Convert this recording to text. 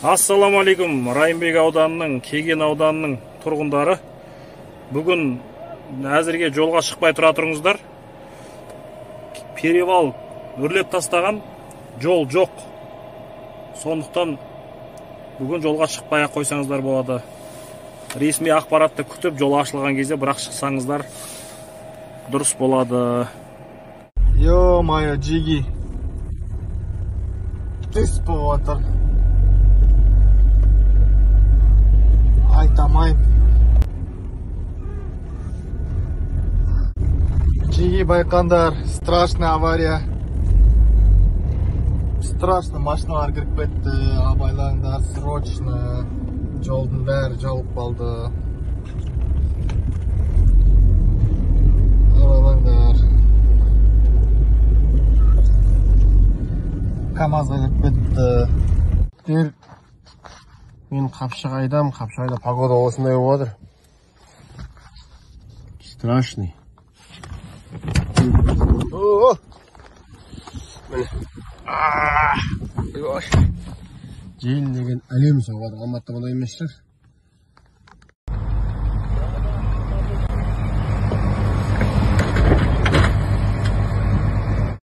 Ассаламалейкум, Райымбек ауданының, Кеген ауданының тұрғындары. Бүгін әзірге жолға шықпай тұра тұрыңыздар. Перевал үрлеп тастаған, жол жоқ. Сондықтан бүгін жолға шықпай қойсаңыздар болады. Ресми ақпаратты күтіп жол ашылған кезде бірақ шықсаңыздар дұрыс болады. Ё-моё, Джиги. Түс болып отыр. Айтамайым. Джиги байқандар, страшная авария. Страшно машиналар кіріп кетті. Абайлаңдар, срочно. Жолдың бәрі жауып қалды. Абайлаңдар. КамАЗға кіріп кетті. Мен Қапшағайдам, Қапшағайда погода осындай болып отыр. Страшный. Жел деген әлем соғады. Алматыда бұндай емес шығар.